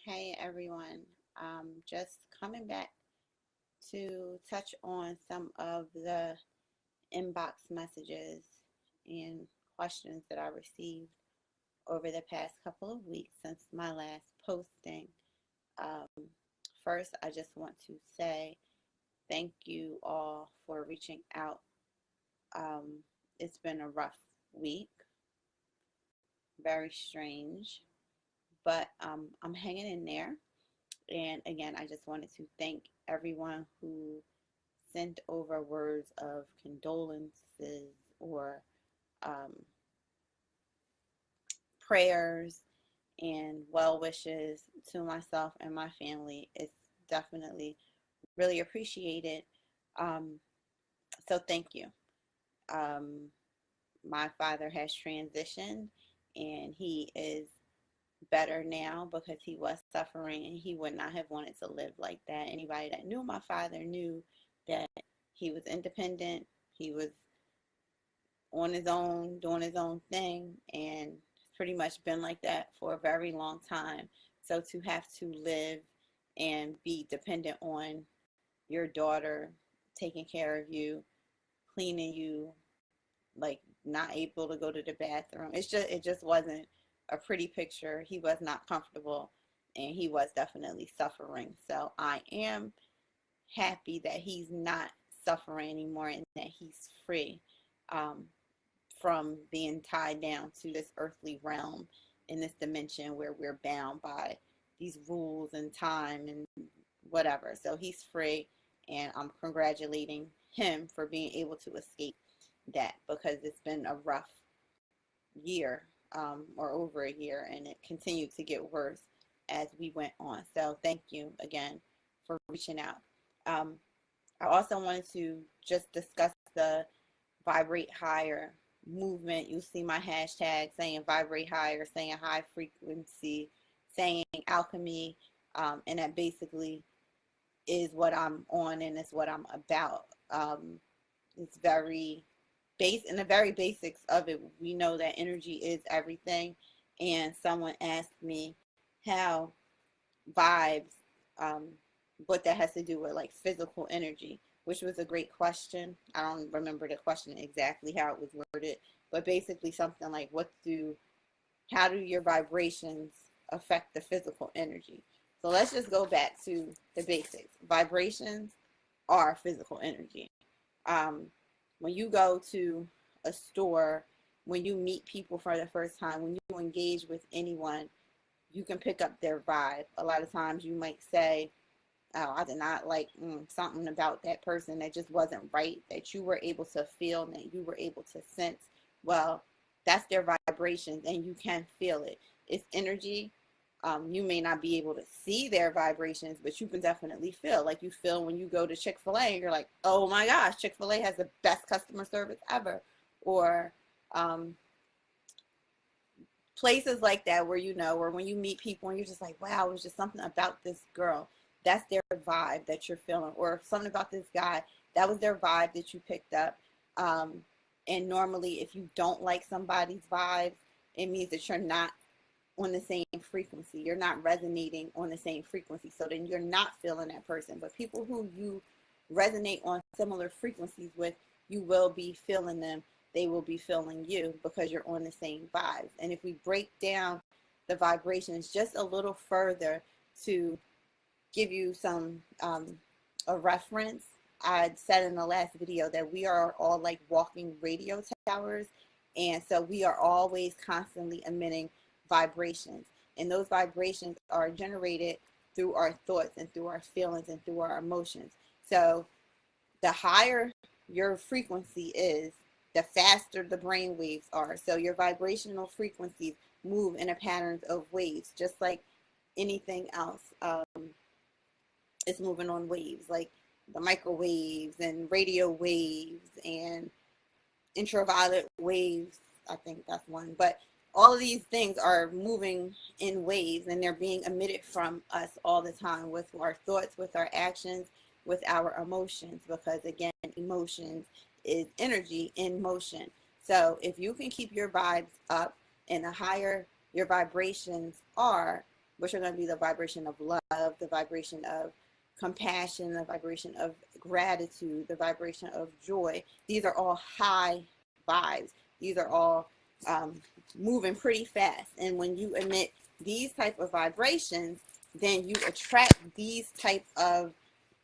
Hey everyone, just coming back to touch on some of the inbox messages and questions that I received over the past couple of weeks since my last posting. Um, First, I just want to say thank you all for reaching out. It's been a rough week, very strange, but I'm hanging in there. And again, I just wanted to thank everyone who sent over words of condolences or um, prayers and well wishes to myself and my family. It's definitely really appreciated. Um, so thank you. Um, my father has transitioned and he is better now because he was suffering and he would not have wanted to live like that. Anybody that knew my father knew that he was independent, he was on his own, doing his own thing, and it's pretty much been like that for a very long time. So to have to live and be dependent on your daughter taking care of you, cleaning you, like not able to go to the bathroom. It just wasn't a pretty picture. He was not comfortable and he was definitely suffering. So I am happy that he's not suffering anymore and that he's free um, from being tied down to this earthly realm in this dimension where we're bound by these rules and time and whatever. So he's free and I'm congratulating him for being able to escape that because it's been a rough year or over a year and it continued to get worse as we went on. So thank you again for reaching out. Um, I also wanted to just discuss the Vibrate Higher movement. You'll see my hashtag saying Vibrate Higher, saying high frequency, saying alchemy, and that basically is what I'm on and it's what I'm about. It's very in the very basics of it, we know that energy is everything. And someone asked me how vibes, um, what that has to do with like physical energy, which was a great question. I don't remember the question exactly how it was worded, but basically something like, how do your vibrations affect the physical energy? So let's just go back to the basics. Vibrations are physical energy. Um, when you go to a store, when you meet people for the first time, when you engage with anyone, you can pick up their vibe. A lot of times you might say, oh, I did not like something about that person that just wasn't right, that you were able to feel and that you were able to sense. Well, that's their vibrations and you can feel it. It's energy. You may not be able to see their vibrations, but you can definitely feel. Like you feel when you go to Chick-fil-A and you're like, oh my gosh, Chick-fil-A has the best customer service ever. Or places like that where or when you meet people and you're just like, wow, it was just something about this girl. That's their vibe that you're feeling. Or something about this guy, that was their vibe that you picked up. And normally if you don't like somebody's vibes, it means that you're not on the same frequency. You're not resonating on the same frequency. So then you're not feeling that person. But people who you resonate on similar frequencies with, you will be feeling them. They will be feeling you because you're on the same vibes. And if we break down the vibrations just a little further to give you some a reference, I said in the last video that we are all like walking radio towers. And so we are always constantly emitting vibrations. And those vibrations are generated through our thoughts and through our feelings and through our emotions. So the higher your frequency is, the faster the brain waves are. So your vibrational frequencies move in a pattern of waves, just like anything else. It's moving on waves, like the microwaves and radio waves and ultraviolet waves. I think that's one. But all of these things are moving in waves and they're being emitted from us all the time with our thoughts, with our actions, with our emotions, because again, emotions is energy in motion. So if you can keep your vibes up and the higher your vibrations are, which are going to be the vibration of love, the vibration of compassion, the vibration of gratitude, the vibration of joy. These are all high vibes. These are all moving pretty fast. And when you emit these type of vibrations, then you attract these type of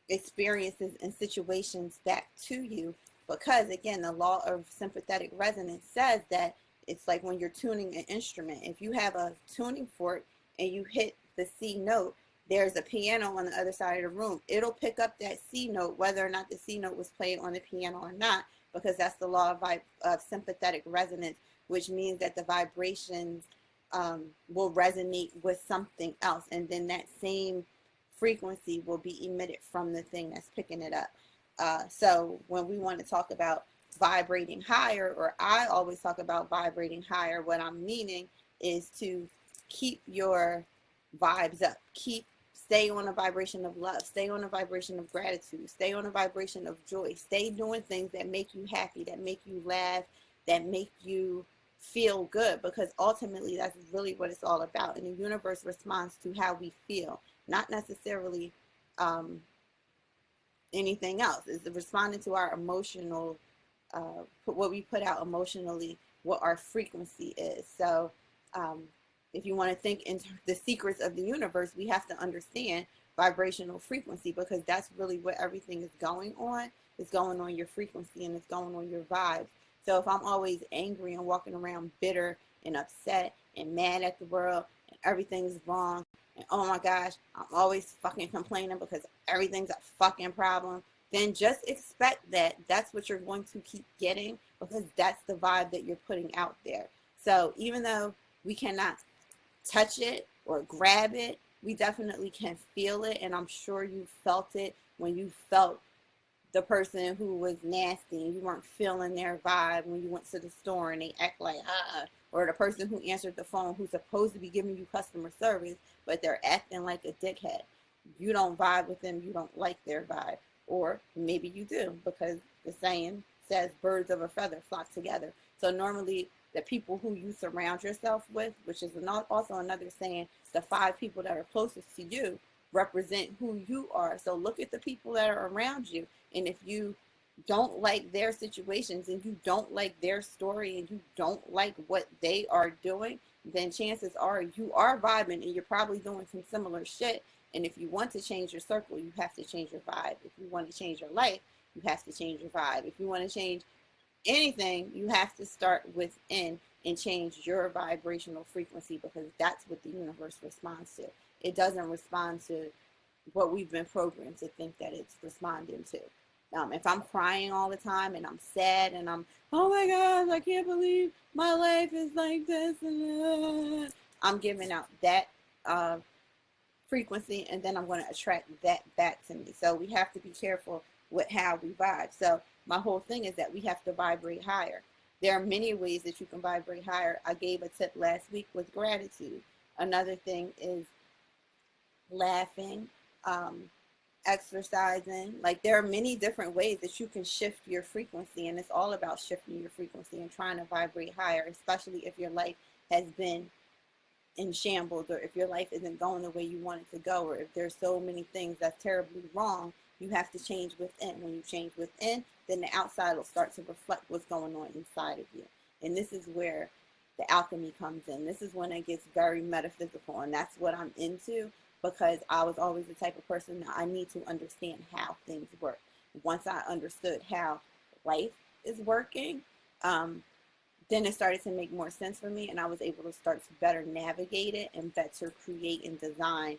experiences and situations back to you, because again, the law of sympathetic resonance says that it's like when you're tuning an instrument. If you have a tuning fork and you hit the C note, there's a piano on the other side of the room. It'll pick up that C note whether or not the C note was played on the piano or not, because that's the law of sympathetic resonance, which means that the vibrations will resonate with something else, and then that same frequency will be emitted from the thing that's picking it up. So when we want to talk about vibrating higher, or I always talk about vibrating higher, what I'm meaning is to keep your vibes up. Stay on a vibration of love. Stay on a vibration of gratitude. Stay on a vibration of joy. Stay doing things that make you happy, that make you laugh, that make you feel good, because ultimately that's really what it's all about. And the universe responds to how we feel, not necessarily anything else. It's responding to our emotional, what we put out emotionally, what our frequency is. So if you want to think into the secrets of the universe, we have to understand vibrational frequency, because that's really what everything is going on. It's going on your frequency, and it's going on your vibes. So if I'm always angry and walking around bitter and upset and mad at the world and everything's wrong, and oh my gosh, I'm always fucking complaining because everything's a fucking problem, then just expect that that's what you're going to keep getting, because that's the vibe that you're putting out there. So even though we cannot touch it or grab it, we definitely can feel it. And I'm sure you felt it when you felt the person who was nasty and you weren't feeling their vibe when you went to the store and they act like or the person who answered the phone who's supposed to be giving you customer service but they're acting like a dickhead. You don't vibe with them, you don't like their vibe. Or maybe you do, because the saying says birds of a feather flock together. So normally the people who you surround yourself with, which is also another saying, the 5 people that are closest to you represent who you are. So look at the people that are around you, and if you don't like their situations and you don't like their story and you don't like what they are doing, then chances are you are vibing and you're probably doing some similar shit. And if you want to change your circle, you have to change your vibe. If you want to change your life, you have to change your vibe. If you want to change anything, you have to start within and change your vibrational frequency, because that's what the universe responds to. It doesn't respond to what we've been programmed to think that it's responding to. If I'm crying all the time and I'm sad and I'm, oh my gosh, I can't believe my life is like this, and I'm giving out that frequency, and then I'm going to attract that back to me. So we have to be careful with how we vibe. So my whole thing is that we have to vibrate higher. There are many ways that you can vibrate higher. I gave a tip last week with gratitude. Another thing is laughing, exercising. Like, there are many different ways that you can shift your frequency, and it's all about shifting your frequency and trying to vibrate higher, especially if your life has been in shambles, or if your life isn't going the way you want it to go, or if there's so many things that's terribly wrong. You have to change within. When you change within, then the outside will start to reflect what's going on inside of you. And this is where the alchemy comes in. This is when it gets very metaphysical, and that's what I'm into, because I was always the type of person that I need to understand how things work. Once I understood how life is working, then it started to make more sense for me, and I was able to start to better navigate it and better create and design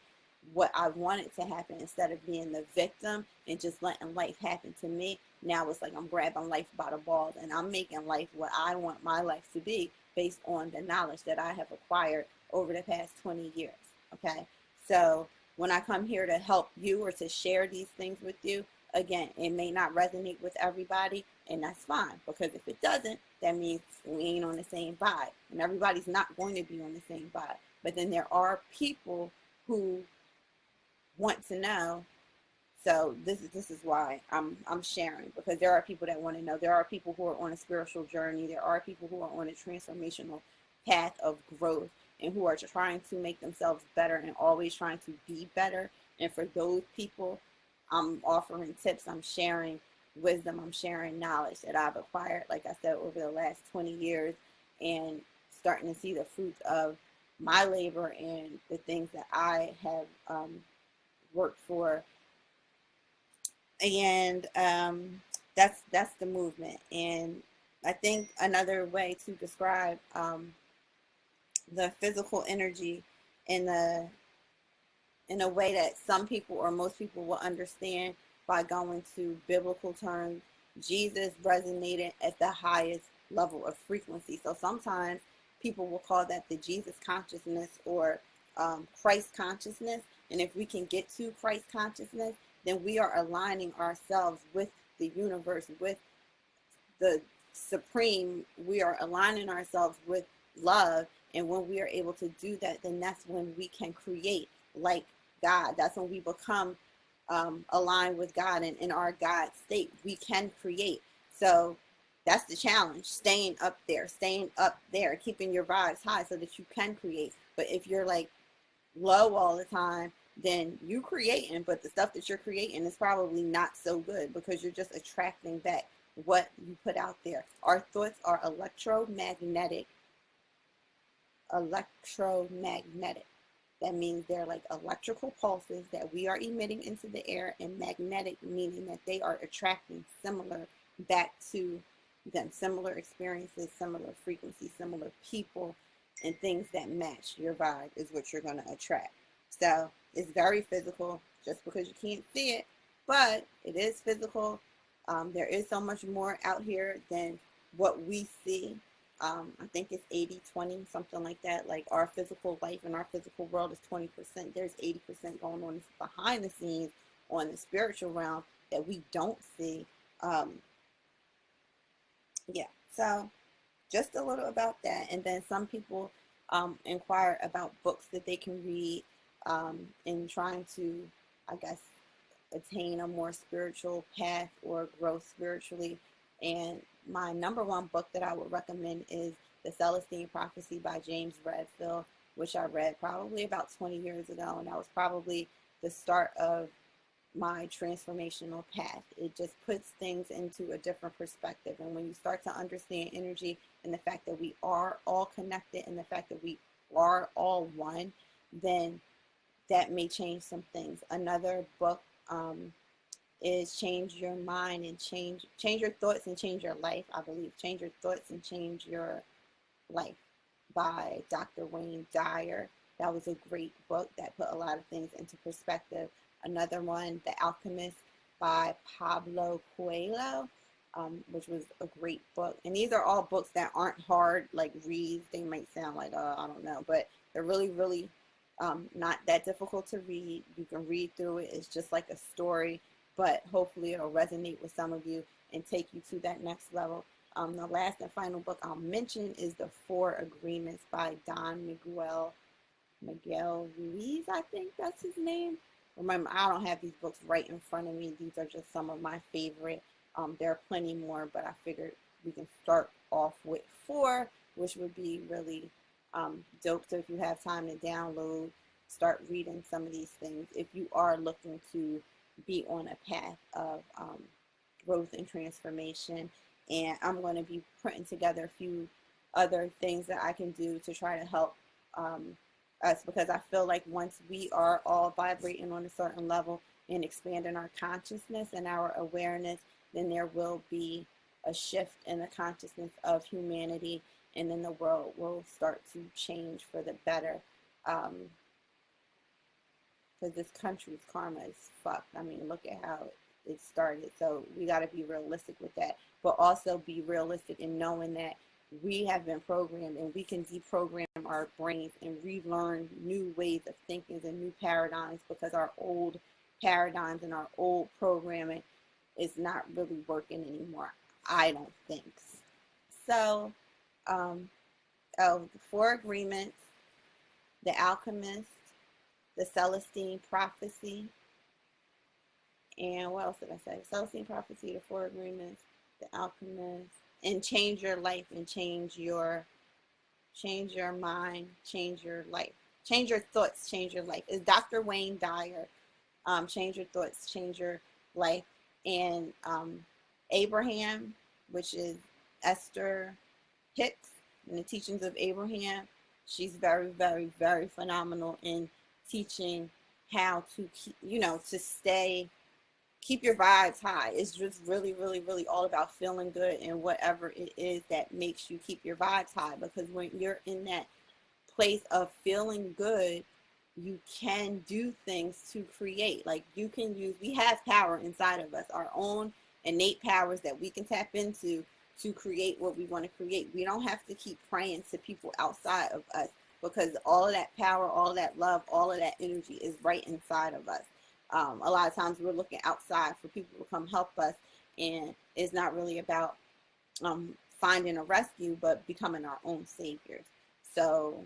what I wanted to happen, instead of being the victim and just letting life happen to me. Now it's like I'm grabbing life by the balls, and I'm making life what I want my life to be, based on the knowledge that I have acquired over the past 20 years. Okay. So when I come here to help you or to share these things with you, again, it may not resonate with everybody, and that's fine, because if it doesn't, that means we ain't on the same vibe, and everybody's not going to be on the same vibe. But then there are people who want to know. So this is why I'm sharing, because there are people that want to know. There are people who are on a spiritual journey. There are people who are on a transformational path of growth. and who are trying to make themselves better and always trying to be better. And for those people, I'm offering tips, I'm sharing wisdom, I'm sharing knowledge that I've acquired, like I said, over the last 20 years, and starting to see the fruits of my labor and the things that I have worked for. And that's the movement. And I think another way to describe the physical energy in a way that some people or most people will understand by going to biblical terms, Jesus resonated at the highest level of frequency. So sometimes people will call that the Jesus consciousness or Christ consciousness. And if we can get to Christ consciousness, then we are aligning ourselves with the universe, with the supreme. We are aligning ourselves with love. And when we are able to do that, then that's when we can create like God. That's when we become aligned with God, and in our God state, we can create. So that's the challenge, staying up there, keeping your vibes high so that you can create. But if you're like low all the time, then you creating, but the stuff that you're creating is probably not so good because you're just attracting back what you put out there. Our thoughts are electromagnetic. That means they're like electrical pulses that we are emitting into the air, and magnetic meaning that they are attracting similar back to them, similar experiences, similar frequencies, similar people, and things that match your vibe is what you're going to attract. So it's very physical, just because you can't see it, but it is physical. There is so much more out here than what we see. I think it's 80-20, something like that. Like our physical life and our physical world is 20%. There's 80% going on behind the scenes on the spiritual realm that we don't see. Yeah, so just a little about that. And then some people inquire about books that they can read in trying to, I guess, attain a more spiritual path or grow spiritually. And my number one book that I would recommend is The Celestine Prophecy by James Redfield, which I read probably about 20 years ago. And that was probably the start of my transformational path. It just puts things into a different perspective. And when you start to understand energy and the fact that we are all connected and the fact that we are all one, then that may change some things. Another book is Change Your Mind and Change Your Thoughts and Change Your Life, I believe. Change Your Thoughts and Change Your Life by Dr. Wayne Dyer. That was a great book that put a lot of things into perspective. Another one, The Alchemist by Pablo Coelho, which was a great book. And these are all books that aren't hard, like reads. They might sound like, I don't know, but they're really, really not that difficult to read. You can read through it. It's just like a story, but hopefully it'll resonate with some of you and take you to that next level. The last and final book I'll mention is The Four Agreements by Don Miguel Ruiz, I think that's his name. Remember, I don't have these books right in front of me. These are just some of my favorite. There are plenty more, but I figured we can start off with 4, which would be really dope. So if you have time to download, start reading some of these things if you are looking to be on a path of growth and transformation. And I'm going to be putting together a few other things that I can do to try to help us, because I feel like once we are all vibrating on a certain level and expanding our consciousness and our awareness, then there will be a shift in the consciousness of humanity, and then the world will start to change for the better. Because this country's karma is fucked. I mean, look at how it started. So we got to be realistic with that, but also be realistic in knowing that we have been programmed, and we can deprogram our brains and relearn new ways of thinking and new paradigms, because our old paradigms and our old programming is not really working anymore, I don't think. So, the Four Agreements, The Alchemist, The Celestine Prophecy, and what else did I say? Celestine Prophecy, The Four Agreements, The Alchemist, and Change Your Life and Change Your change your mind, change your life. Change your thoughts, change your life. Is Dr. Wayne Dyer. Change your thoughts, change your life. And Abraham, which is Esther Hicks, and the teachings of Abraham. She's very, very, very phenomenal in teaching how to keep, to keep your vibes high. It's just really, really, really all about feeling good and whatever it is that makes you keep your vibes high. Because when you're in that place of feeling good, you can do things to create. Like we have power inside of us, our own innate powers that we can tap into to create what we want to create. We don't have to keep praying to people outside of us, because all of that power, all of that love, all of that energy is right inside of us. A lot of times we're looking outside for people to come help us, and it's not really about finding a rescue, but becoming our own saviors. So,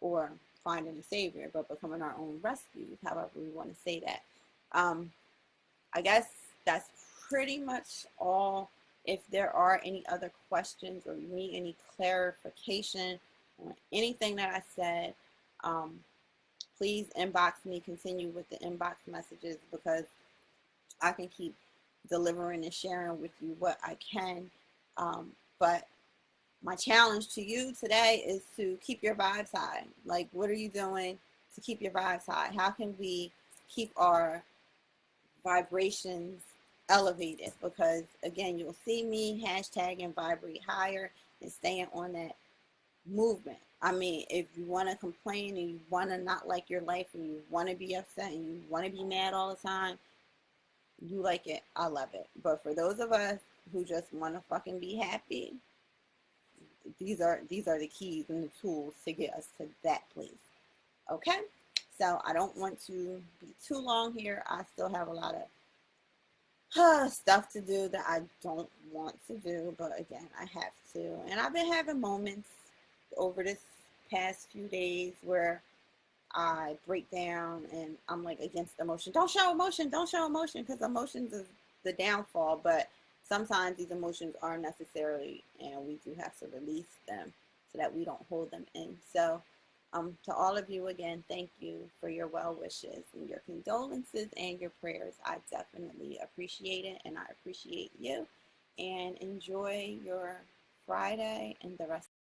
or finding a savior, but becoming our own rescue, however we want to say that. I guess that's pretty much all. If there are any other questions or you need any clarification on anything that I said, please inbox me, continue with the inbox messages, because I can keep delivering and sharing with you what I can. But my challenge to you today is to keep your vibes high. Like, what are you doing to keep your vibes high? How can we keep our vibrations elevated? Because again, you'll see me hashtagging Vibrate Higher and staying on that movement. I mean, if you want to complain and you want to not like your life and you want to be upset and you want to be mad all the time, you like it, I love it. But for those of us who just want to fucking be happy, these are the keys and the tools to get us to that place. Okay, so I don't want to be too long here. I still have a lot of stuff to do that I don't want to do, but again, I have to. And I've been having moments over this past few days where I break down and I'm like against emotion. Don't show emotion, because emotions is the downfall. But sometimes these emotions are necessary, and we do have to release them so that we don't hold them in. So to all of you again, thank you for your well wishes and your condolences and your prayers. I definitely appreciate it, and I appreciate you. And enjoy your Friday and the rest